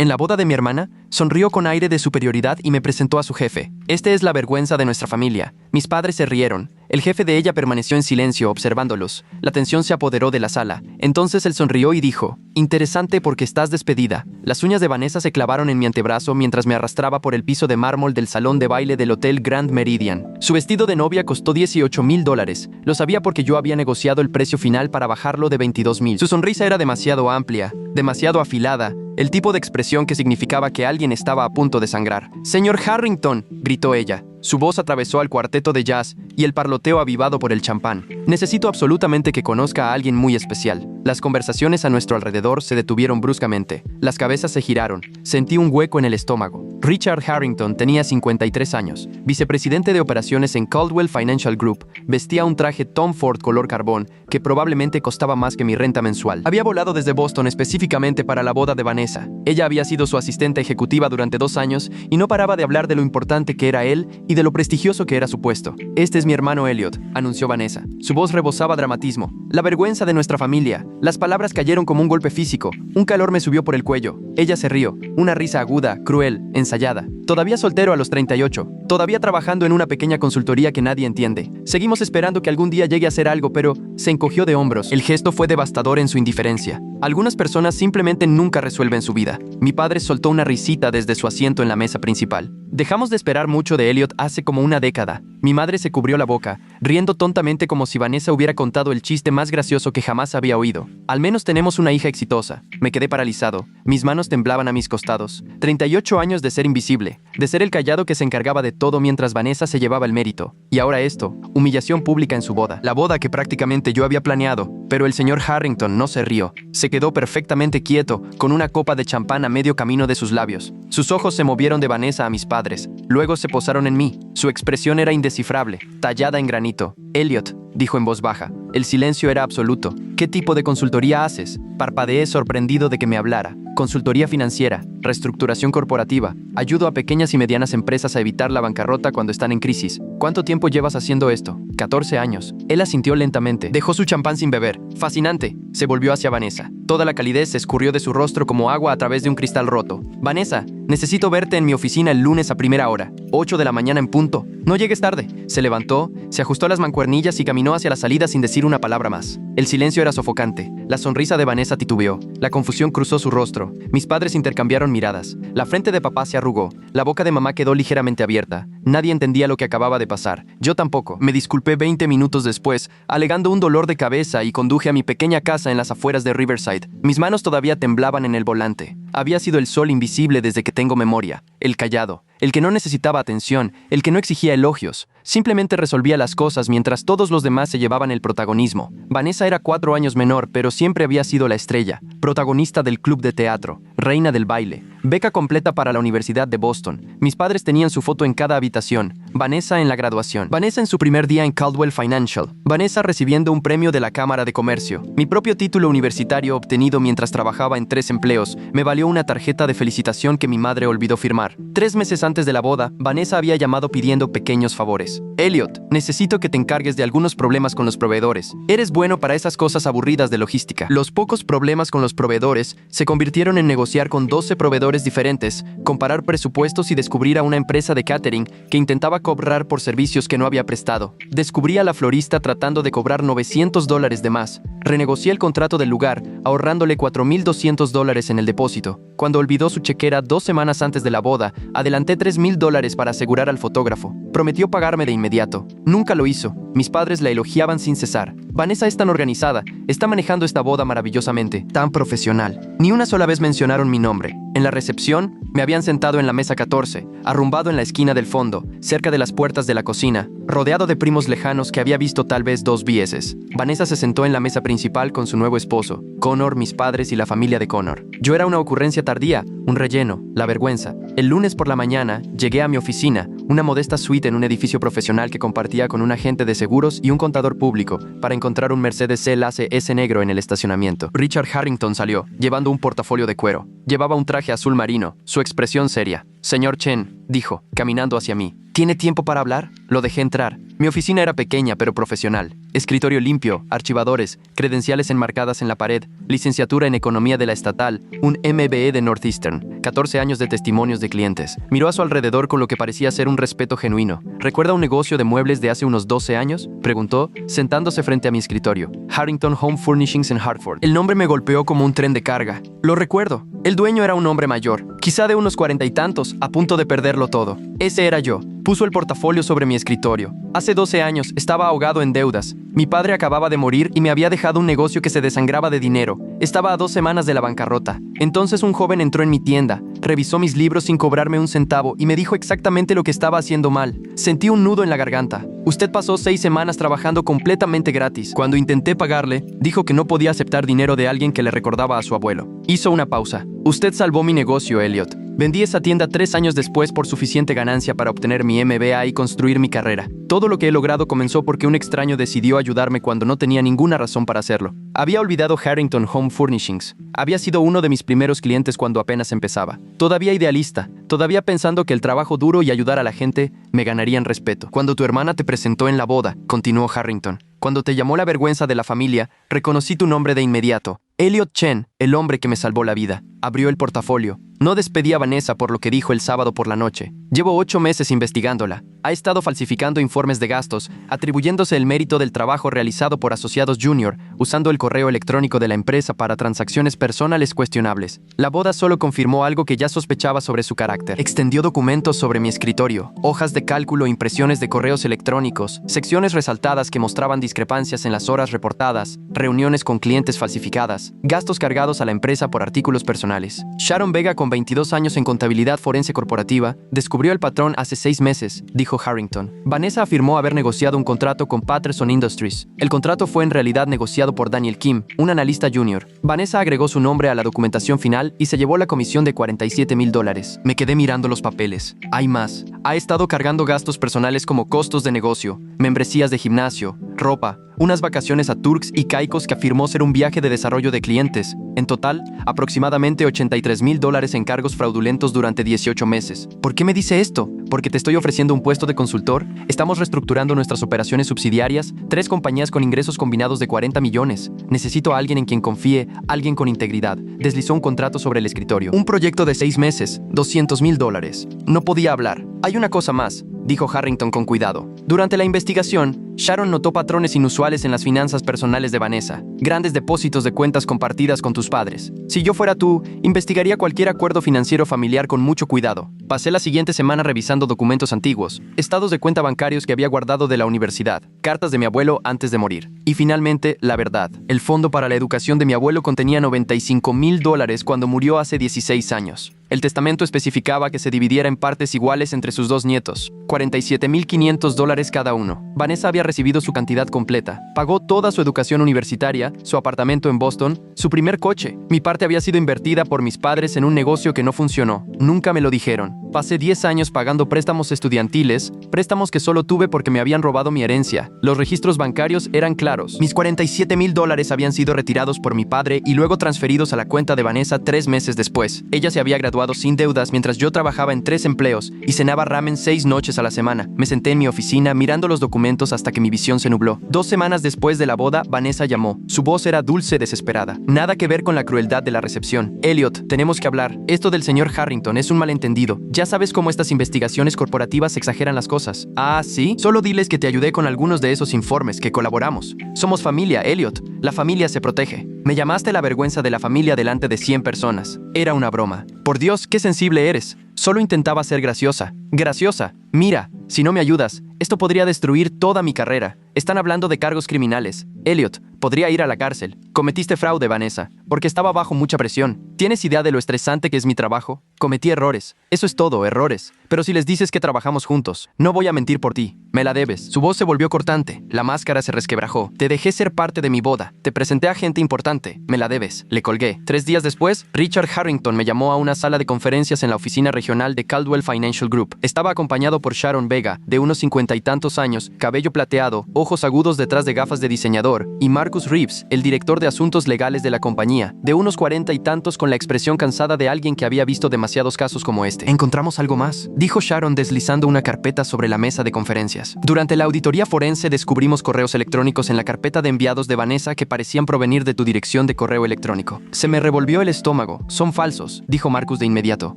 En la boda de mi hermana, sonrió con aire de superioridad y me presentó a su jefe. Este es la vergüenza de nuestra familia. Mis padres se rieron. El jefe de ella permaneció en silencio, observándolos. La tensión se apoderó de la sala. Entonces él sonrió y dijo: interesante porque estás despedida. Las uñas de Vanessa se clavaron en mi antebrazo mientras me arrastraba por el piso de mármol del salón de baile del Hotel Grand Meridian. Su vestido de novia costó $18,000. Lo sabía porque yo había negociado el precio final para bajarlo de $22,000. Su sonrisa era demasiado amplia, demasiado afilada, el tipo de expresión que significaba que alguien estaba a punto de sangrar. «Señor Harrington», gritó ella. Su voz atravesó al cuarteto de jazz y el parloteo avivado por el champán. «Necesito absolutamente que conozca a alguien muy especial». Las conversaciones a nuestro alrededor se detuvieron bruscamente. Las cabezas se giraron. Sentí un hueco en el estómago. Richard Harrington tenía 53 años, vicepresidente de operaciones en Caldwell Financial Group. Vestía un traje Tom Ford color carbón que probablemente costaba más que mi renta mensual. Había volado desde Boston específicamente para la boda de Vanessa. Ella había sido su asistente ejecutiva durante 2 años y no paraba de hablar de lo importante que era él y de lo prestigioso que era su puesto. «Este es mi hermano Elliot», anunció Vanessa. Su voz rebosaba dramatismo. «La vergüenza de nuestra familia». Las palabras cayeron como un golpe físico. Un calor me subió por el cuello. Ella se rió. Una risa aguda, cruel, ensayada. Todavía soltero a los 38. Todavía trabajando en una pequeña consultoría que nadie entiende. Seguimos esperando que algún día llegue a ser algo, pero se encogió de hombros. El gesto fue devastador en su indiferencia. Algunas personas simplemente nunca resuelven su vida. Mi padre soltó una risita desde su asiento en la mesa principal. Dejamos de esperar mucho de Elliot hace como una década. Mi madre se cubrió la boca, riendo tontamente como si Vanessa hubiera contado el chiste más gracioso que jamás había oído. Al menos tenemos una hija exitosa. Me quedé paralizado. Mis manos temblaban a mis costados. 38 años de ser invisible, de ser el callado que se encargaba de todo mientras Vanessa se llevaba el mérito. Y ahora esto, humillación pública en su boda. La boda que prácticamente yo había planeado. Pero el señor Harrington no se rió. Se quedó perfectamente quieto, con una copa de champán a medio camino de sus labios. Sus ojos se movieron de Vanessa a mis padres. Luego se posaron en mí. Su expresión era indescifrable, tallada en granito. «Elliot», dijo en voz baja. El silencio era absoluto. «¿Qué tipo de consultoría haces?». Parpadeé sorprendido de que me hablara. «Consultoría financiera, reestructuración corporativa. Ayudo a pequeñas y medianas empresas a evitar la bancarrota cuando están en crisis». «¿Cuánto tiempo llevas haciendo esto?». «14 años». Él asintió lentamente. Dejó su champán sin beber. «Fascinante». Se volvió hacia Vanessa. Toda la calidez se escurrió de su rostro como agua a través de un cristal roto. «Vanessa, necesito verte en mi oficina el lunes a primera hora. 8 de la mañana en punto. No llegues tarde». Se levantó, se ajustó las mancuernillas y caminó hacia la salida sin decir una palabra más. El silencio era sofocante. La sonrisa de Vanessa titubeó. La confusión cruzó su rostro. Mis padres intercambiaron miradas. La frente de papá se arrugó. La boca de mamá quedó ligeramente abierta. Nadie entendía lo que acababa de pasar. Yo tampoco. Me disculpé 20 minutos después, alegando un dolor de cabeza, y conduje a mi pequeña casa en las afueras de Riverside. Mis manos todavía temblaban en el volante. Había sido el sol invisible desde que tengo memoria. El callado. El que no necesitaba atención, el que no exigía elogios. Simplemente resolvía las cosas mientras todos los demás se llevaban el protagonismo. Vanessa era 4 años menor, pero siempre había sido la estrella. Protagonista del club de teatro, reina del baile, beca completa para la Universidad de Boston. Mis padres tenían su foto en cada habitación. Vanessa en la graduación. Vanessa en su primer día en Caldwell Financial. Vanessa recibiendo un premio de la Cámara de Comercio. Mi propio título universitario obtenido mientras trabajaba en 3 empleos me valió una tarjeta de felicitación que mi madre olvidó firmar. 3 meses antes de la boda, Vanessa había llamado pidiendo pequeños favores. «Elliot, necesito que te encargues de algunos problemas con los proveedores. Eres bueno para esas cosas aburridas de logística». Los pocos problemas con los proveedores se convirtieron en negociar con 12 proveedores diferentes, comparar presupuestos y descubrir a una empresa de catering que intentaba cobrar por servicios que no había prestado. Descubrí a la florista tratando de cobrar $900 de más. Renegocié el contrato del lugar, ahorrándole $4,200 en el depósito. Cuando olvidó su chequera 2 semanas antes de la boda, adelanté $3,000 para asegurar al fotógrafo. Prometió pagarme de inmediato. Nunca lo hizo. Mis padres la elogiaban sin cesar. «Vanessa es tan organizada, está manejando esta boda maravillosamente, tan profesional». Ni una sola vez mencionaron mi nombre. En la recepción, me habían sentado en la mesa 14, arrumbado en la esquina del fondo, cerca de las puertas de la cocina, rodeado de primos lejanos que había visto tal vez 2 veces. Vanessa se sentó en la mesa principal con su nuevo esposo, Connor, mis padres y la familia de Connor. Yo era una ocurrencia tardía, un relleno, la vergüenza. El lunes por la mañana, llegué a mi oficina, una modesta suite en un edificio profesional que compartía con un agente de seguros y un contador público, para encontrar un Mercedes C-Clase S negro en el estacionamiento. Richard Harrington salió, llevando un portafolio de cuero. Llevaba un traje azul marino, su expresión seria. Señor Chen, dijo, caminando hacia mí. ¿Tiene tiempo para hablar? Lo dejé entrar. Mi oficina era pequeña pero profesional. Escritorio limpio, archivadores, credenciales enmarcadas en la pared, licenciatura en Economía de la Estatal, un MBA de Northeastern, 14 años de testimonios de clientes. Miró a su alrededor con lo que parecía ser un respeto genuino. ¿Recuerda un negocio de muebles de hace unos 12 años? Preguntó, sentándose frente a mi escritorio. Harrington Home Furnishings en Hartford. El nombre me golpeó como un tren de carga. Lo recuerdo. El dueño era un hombre mayor, quizá de unos 40 y tantos, a punto de perderlo todo. Ese era yo. Puso el portafolio sobre mi escritorio. Hace 12 años estaba ahogado en deudas. Mi padre acababa de morir y me había dejado un negocio que se desangraba de dinero. Estaba a 2 semanas de la bancarrota. Entonces un joven entró en mi tienda, revisó mis libros sin cobrarme un centavo y me dijo exactamente lo que estaba haciendo mal. Sentí un nudo en la garganta. Usted pasó 6 semanas trabajando completamente gratis. Cuando intenté pagarle, dijo que no podía aceptar dinero de alguien que le recordaba a su abuelo. Hizo una pausa. Usted salvó mi negocio, Elliot. Vendí esa tienda 3 años después por suficiente ganancia para obtener mi MBA y construir mi carrera. Todo lo que he logrado comenzó porque un extraño decidió ayudarme cuando no tenía ninguna razón para hacerlo. Había olvidado Harrington Home Furnishings. Había sido uno de mis primeros clientes cuando apenas empezaba. Todavía idealista, todavía pensando que el trabajo duro y ayudar a la gente me ganarían respeto. Cuando tu hermana te presentó en la boda, continuó Harrington. Cuando te llamó la vergüenza de la familia, reconocí tu nombre de inmediato. Elliot Chen, el hombre que me salvó la vida. Abrió el portafolio. No despedí a Vanessa por lo que dijo el sábado por la noche. Llevo 8 meses investigándola. Ha estado falsificando informes de gastos, atribuyéndose el mérito del trabajo realizado por Asociados Junior, usando el correo electrónico de la empresa para transacciones personales cuestionables. La boda solo confirmó algo que ya sospechaba sobre su carácter. Extendió documentos sobre mi escritorio, hojas de cálculo, impresiones de correos electrónicos, secciones resaltadas que mostraban discrepancias en las horas reportadas, reuniones con clientes falsificadas, gastos cargados a la empresa por artículos personales. Sharon Vega, con 22 años en contabilidad forense corporativa, descubrió el patrón hace 6 meses, dijo Harrington. Vanessa afirmó haber negociado un contrato con Patterson Industries. El contrato fue en realidad negociado por Daniel Kim, un analista junior. Vanessa agregó su nombre a la documentación final y se llevó la comisión de $47,000. Me quedé mirando los papeles. Hay más. Ha estado cargando gastos personales como costos de negocio, membresías de gimnasio, ropa, unas vacaciones a Turks y Caicos que afirmó ser un viaje de desarrollo de clientes. En total, aproximadamente $83,000 en cargos fraudulentos durante 18 meses. ¿Por qué me dice esto? ¿Porque te estoy ofreciendo un puesto de consultor? Estamos reestructurando nuestras operaciones subsidiarias, 3 compañías con ingresos combinados de 40 millones. Necesito a alguien en quien confíe, alguien con integridad. Deslizó un contrato sobre el escritorio. Un proyecto de 6 meses, $200,000. No podía hablar. Hay una cosa más, dijo Harrington con cuidado. Durante la investigación, Sharon notó patrones inusuales en las finanzas personales de Vanessa, grandes depósitos de cuentas compartidas con tus padres. Si yo fuera tú, investigaría cualquier acuerdo financiero familiar con mucho cuidado. Pasé la siguiente semana revisando documentos antiguos, estados de cuenta bancarios que había guardado de la universidad, cartas de mi abuelo antes de morir. Y finalmente, la verdad. El fondo para la educación de mi abuelo contenía $95,000 cuando murió hace 16 años. El testamento especificaba que se dividiera en partes iguales entre sus 2 nietos, $47,500 cada uno. Vanessa había recibido su cantidad completa. Pagó toda su educación universitaria, su apartamento en Boston, su primer coche. Mi parte había sido invertida por mis padres en un negocio que no funcionó. Nunca me lo dijeron. Pasé 10 años pagando préstamos estudiantiles, préstamos que solo tuve porque me habían robado mi herencia. Los registros bancarios eran claros. Mis $47,000 habían sido retirados por mi padre y luego transferidos a la cuenta de Vanessa 3 meses después. Ella se había graduado sin deudas mientras yo trabajaba en 3 empleos y cenaba ramen 6 noches a la semana. Me senté en mi oficina mirando los documentos hasta que mi visión se nubló. 2 semanas después de la boda, Vanessa llamó. Su voz era dulce, desesperada. Nada que ver con la crueldad de la recepción. Elliot, tenemos que hablar. Esto del señor Harrington es un malentendido. Ya sabes cómo estas investigaciones corporativas exageran las cosas. Ah, ¿sí? Solo diles que te ayudé con algunos de esos informes, que colaboramos. Somos familia, Elliot. La familia se protege. Me llamaste la vergüenza de la familia delante de 100 personas. Era una broma. Por Dios, qué sensible eres. Solo intentaba ser graciosa. Graciosa. Mira, si no me ayudas, esto podría destruir toda mi carrera. Están hablando de cargos criminales. Elliot, podría ir a la cárcel. Cometiste fraude, Vanessa, porque estaba bajo mucha presión. ¿Tienes idea de lo estresante que es mi trabajo? Cometí errores. Eso es todo, errores. Pero si les dices que trabajamos juntos, no voy a mentir por ti. Me la debes. Su voz se volvió cortante. La máscara se resquebrajó. Te dejé ser parte de mi boda. Te presenté a gente importante. Me la debes. Le colgué. 3 días después, Richard Harrington me llamó a una sala de conferencias en la oficina regional de Caldwell Financial Group. Estaba acompañado por Sharon Vega, de unos 50 y tantos años, cabello plateado, ojos agudos detrás de gafas de diseñador, y Mark Marcus Reeves, el director de asuntos legales de la compañía, de unos 40 y tantos, con la expresión cansada de alguien que había visto demasiados casos como este. Encontramos algo más, dijo Sharon deslizando una carpeta sobre la mesa de conferencias. Durante la auditoría forense descubrimos correos electrónicos en la carpeta de enviados de Vanessa que parecían provenir de tu dirección de correo electrónico. Se me revolvió el estómago. Son falsos, dijo Marcus de inmediato.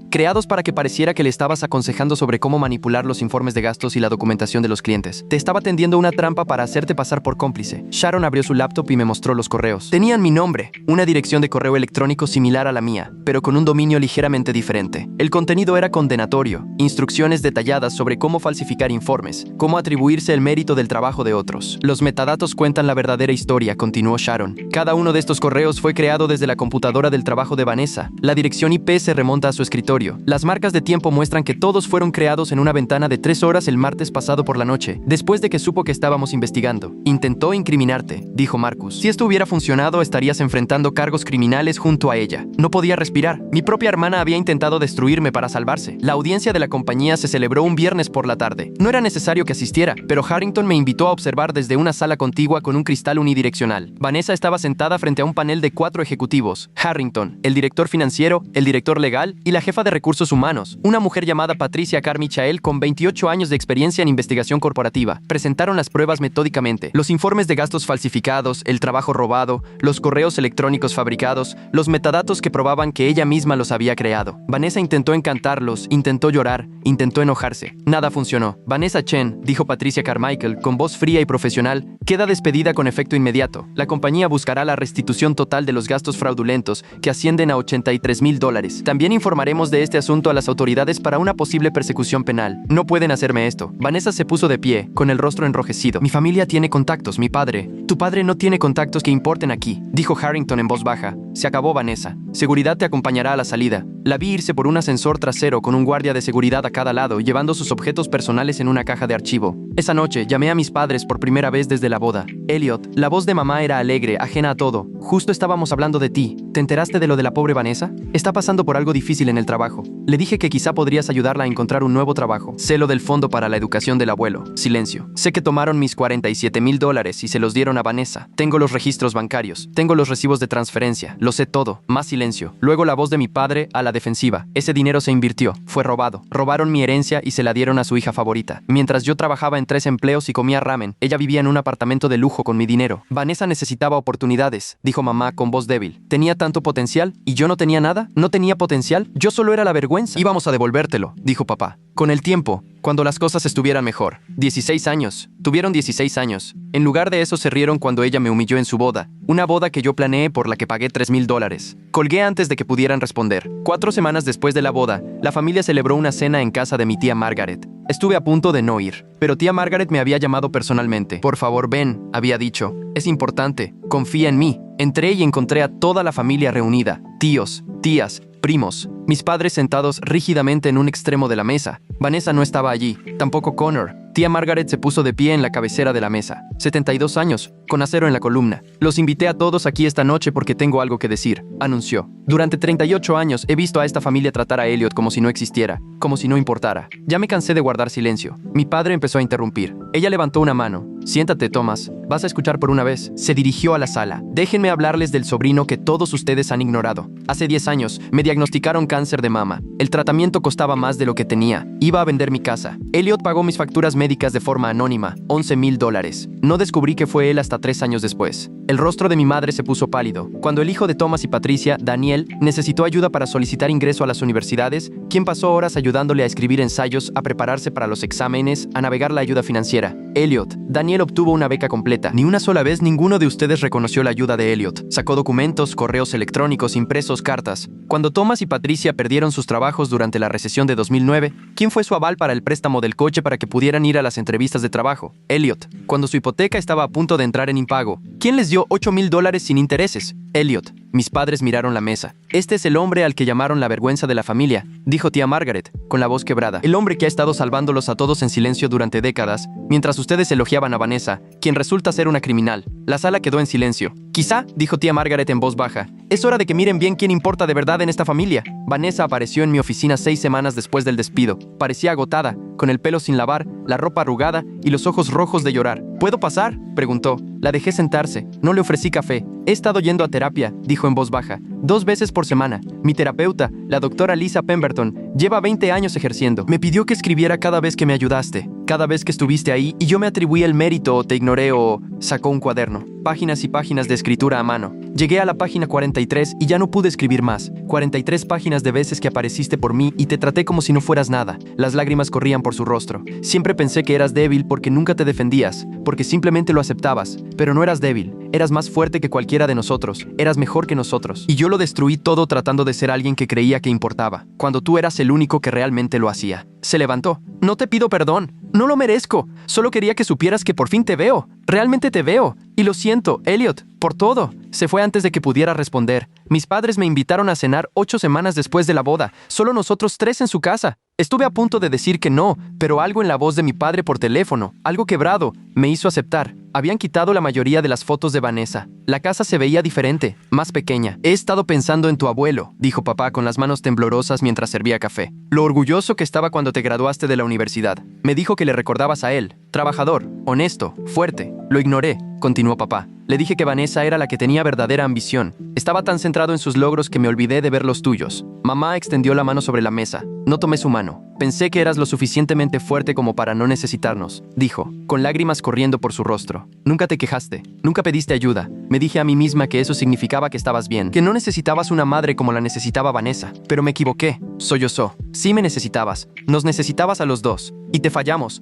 Creados para que pareciera que le estabas aconsejando sobre cómo manipular los informes de gastos y la documentación de los clientes. Te estaba tendiendo una trampa para hacerte pasar por cómplice. Sharon abrió su laptop y me mostró los correos. Tenían mi nombre, una dirección de correo electrónico similar a la mía, pero con un dominio ligeramente diferente. El contenido era condenatorio, instrucciones detalladas sobre cómo falsificar informes, cómo atribuirse el mérito del trabajo de otros. Los metadatos cuentan la verdadera historia, continuó Sharon. Cada uno de estos correos fue creado desde la computadora del trabajo de Vanessa. La dirección IP se remonta a su escritorio. Las marcas de tiempo muestran que todos fueron creados en una ventana de 3 horas el martes pasado por la noche, después de que supo que estábamos investigando. Intentó incriminarte, dijo Marcus. Si esto hubiera funcionado, estarías enfrentando cargos criminales junto a ella. No podía respirar. Mi propia hermana había intentado destruirme para salvarse. La audiencia de la compañía se celebró un viernes por la tarde. No era necesario que asistiera, pero Harrington me invitó a observar desde una sala contigua con un cristal unidireccional. Vanessa estaba sentada frente a un panel de 4 ejecutivos. Harrington, el director financiero, el director legal y la jefa de recursos humanos, una mujer llamada Patricia Carmichael con 28 años de experiencia en investigación corporativa. Presentaron las pruebas metódicamente, los informes de gastos falsificados, el trabajo robado, los correos electrónicos fabricados, los metadatos que probaban que ella misma los había creado. Vanessa intentó encantarlos, intentó llorar, intentó enojarse. Nada funcionó. Vanessa Chen, dijo Patricia Carmichael con voz fría y profesional, queda despedida con efecto inmediato. La compañía buscará la restitución total de los gastos fraudulentos, que ascienden a $83,000. También informaremos de este asunto a las autoridades para una posible persecución penal. No pueden hacerme esto. Vanessa se puso de pie, con el rostro enrojecido. Mi familia tiene contactos, mi padre. Tu padre no tiene contactos que importen aquí, dijo Harrington en voz baja. Se acabó, Vanessa. Seguridad te acompañará a la salida. La vi irse por un ascensor trasero con un guardia de seguridad a cada lado, llevando sus objetos personales en una caja de archivo. Esa noche llamé a mis padres por primera vez desde la boda. Elliot, la voz de mamá era alegre, ajena a todo. Justo estábamos hablando de ti. ¿Te enteraste de lo de la pobre Vanessa? Está pasando por algo difícil en el trabajo. Le dije que quizá podrías ayudarla a encontrar un nuevo trabajo. Sé lo del fondo para la educación del abuelo. Silencio. Sé que tomaron mis $47,000 y se los dieron a Vanessa. Tengo los registros bancarios. Tengo los recibos de transferencia. Lo sé todo. Más silencio. Luego la voz de mi padre a la defensiva. Ese dinero se invirtió. Fue robado. Robaron mi herencia y se la dieron a su hija favorita. Mientras yo trabajaba en 3 empleos y comía ramen, ella vivía en un apartamento de lujo con mi dinero. Vanessa necesitaba oportunidades, dijo mamá con voz débil. Tenía tanto potencial y yo no tenía nada. ¿No tenía potencial? Yo solo era la vergüenza. Íbamos a devolvértelo, dijo papá. Con el tiempo, cuando las cosas estuvieran mejor. 16 años. Tuvieron 16 años. En lugar de eso se rieron cuando ella me humilló en su boda. Una boda que yo planeé por la que pagué $3,000. Colgué antes de que pudieran responder. 4 semanas después de la boda, la familia celebró una cena en casa de mi tía Margaret. Estuve a punto de no ir, pero tía Margaret me había llamado personalmente. Por favor, ven, había dicho. Es importante. Confía en mí. Entré y encontré a toda la familia reunida. Tíos, tías, primos. Mis padres sentados rígidamente en un extremo de la mesa. Vanessa no estaba allí, tampoco Connor. Tía Margaret se puso de pie en la cabecera de la mesa. 72 años, con acero en la columna. Los invité a todos aquí esta noche porque tengo algo que decir, anunció. Durante 38 años he visto a esta familia tratar a Elliot como si no existiera, como si no importara. Ya me cansé de guardar silencio. Mi padre empezó a interrumpir. Ella levantó una mano. Siéntate, Thomas. Vas a escuchar por una vez. Se dirigió a la sala. Déjenme hablarles del sobrino que todos ustedes han ignorado. Hace 10 años me diagnosticaron cáncer de mama. El tratamiento costaba más de lo que tenía. Iba a vender mi casa. Elliot pagó mis facturas médicas de forma anónima, $11,000. No descubrí que fue él hasta 3 años después. El rostro de mi madre se puso pálido. Cuando el hijo de Thomas y Patricia, Daniel, necesitó ayuda para solicitar ingreso a las universidades, quien pasó horas ayudándole a escribir ensayos, a prepararse para los exámenes, a navegar la ayuda financiera. Elliot. Daniel obtuvo una beca completa. Ni una sola vez ninguno de ustedes reconoció la ayuda de Elliot. Sacó documentos, correos electrónicos, impresos, cartas. Cuando Thomas y Patricia perdieron sus trabajos durante la recesión de 2009, ¿quién fue su aval para el préstamo del coche para que pudieran ir a las entrevistas de trabajo? Elliot. Cuando su hipoteca estaba a punto de entrar en impago, ¿quién les dio $8,000 sin intereses? Elliot. Mis padres miraron la mesa. Este es el hombre al que llamaron la vergüenza de la familia, dijo tía Margaret, con la voz quebrada. El hombre que ha estado salvándolos a todos en silencio durante décadas, mientras ustedes elogiaban a Vanessa, quien resulta ser una criminal. La sala quedó en silencio. Quizá, dijo tía Margaret en voz baja, es hora de que miren bien quién importa de verdad en esta familia. Vanessa apareció en mi oficina 6 semanas después del despido. Parecía agotada, con el pelo sin lavar, la ropa arrugada y los ojos rojos de llorar. ¿Puedo pasar?, preguntó. La dejé sentarse. No le ofrecí café. He estado yendo a terapia, dijo en voz baja, 2 veces por semana. Mi terapeuta, la doctora Lisa Pemberton, lleva 20 años ejerciendo. Me pidió que escribiera cada vez que me ayudaste, cada vez que estuviste ahí, y yo me atribuí el mérito o te ignoré o... Sacó un cuaderno. Páginas y páginas de escritura a mano. Llegué a la página 43 y ya no pude escribir más. 43 páginas de veces que apareciste por mí y te traté como si no fueras nada. Las lágrimas corrían por su rostro. Siempre pensé que eras débil porque nunca te defendías, porque simplemente lo aceptabas. Pero no eras débil. Eras más fuerte que cualquiera de nosotros. Eras mejor que nosotros. Y yo lo destruí todo tratando de ser alguien que creía que importaba, cuando tú eras el único que realmente lo hacía. Se levantó. No te pido perdón. No lo merezco. Solo quería que supieras que por fin te veo. Realmente te veo. Y lo siento, Elliot, por todo. Se fue antes de que pudiera responder. Mis padres me invitaron a cenar 8 semanas después de la boda. Solo nosotros 3 en su casa. Estuve a punto de decir que no, pero algo en la voz de mi padre por teléfono, algo quebrado, me hizo aceptar. Habían quitado la mayoría de las fotos de Vanessa. La casa se veía diferente, más pequeña. He estado pensando en tu abuelo, dijo papá con las manos temblorosas mientras servía café. Lo orgulloso que estaba cuando te graduaste de la universidad. Me dijo que le recordabas a él. Trabajador, honesto, fuerte. Lo ignoré, continuó papá. Le dije que Vanessa era la que tenía verdadera ambición. Estaba tan centrado en sus logros que me olvidé de ver los tuyos. Mamá extendió la mano sobre la mesa. No tomé su mano. Pensé que eras lo suficientemente fuerte como para no necesitarnos, dijo, con lágrimas corriendo por su rostro. Nunca te quejaste, nunca pediste ayuda. Me dije a mí misma que eso significaba que estabas bien, que no necesitabas una madre como la necesitaba Vanessa. Pero me equivoqué, sollozó. Sí me necesitabas, nos necesitabas a los dos. Y te fallamos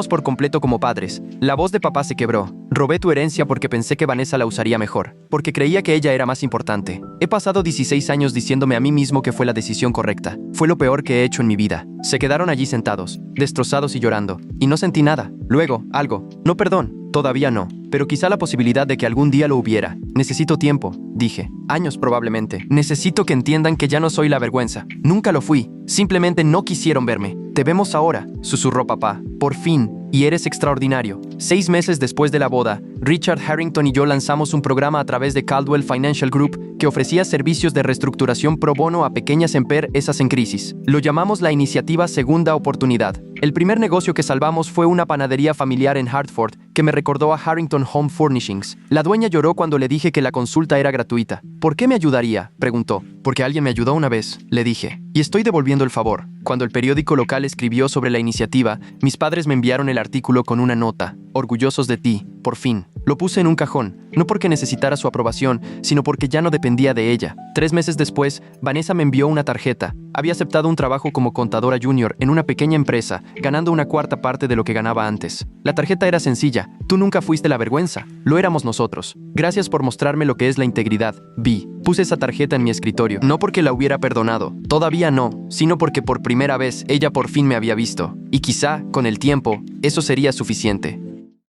por completo como padres. La voz de papá se quebró. Robé tu herencia porque pensé que Vanessa la usaría mejor, porque creía que ella era más importante. He pasado 16 años diciéndome a mí mismo que fue la decisión correcta. Fue lo peor que he hecho en mi vida. Se quedaron allí sentados, destrozados y llorando. Y no sentí nada. Luego, algo. No, perdón. Todavía no. Pero quizá la posibilidad de que algún día lo hubiera. Necesito tiempo, dije. Años probablemente. Necesito que entiendan que ya no soy la vergüenza. Nunca lo fui. Simplemente no quisieron verme. Te vemos ahora, susurró papá. Por fin. Y eres extraordinario. 6 meses después de la boda, Richard Harrington y yo lanzamos un programa a través de Caldwell Financial Group que ofrecía servicios de reestructuración pro bono a pequeñas empresas en crisis. Lo llamamos la iniciativa Segunda Oportunidad. El primer negocio que salvamos fue una panadería familiar en Hartford que me recordó a Harrington Home Furnishings. La dueña lloró cuando le dije que la consulta era gratuita. ¿Por qué me ayudaría?, preguntó. Porque alguien me ayudó una vez, le dije. Y estoy devolviendo el favor. Cuando el periódico local escribió sobre la iniciativa, mis padres me enviaron el artículo con una nota. Orgullosos de ti, por fin. Lo puse en un cajón, no porque necesitara su aprobación, sino porque ya no dependía de ella. 3 meses después, Vanessa me envió una tarjeta. Había aceptado un trabajo como contadora junior en una pequeña empresa, ganando una cuarta parte de lo que ganaba antes. La tarjeta era sencilla. Tú nunca fuiste la vergüenza. Lo éramos nosotros. Gracias por mostrarme lo que es la integridad. Vi. Puse esa tarjeta en mi escritorio. No porque la hubiera perdonado. Todavía no. Sino porque por primera vez ella por fin me había visto. Y quizá, con el tiempo, eso sería suficiente.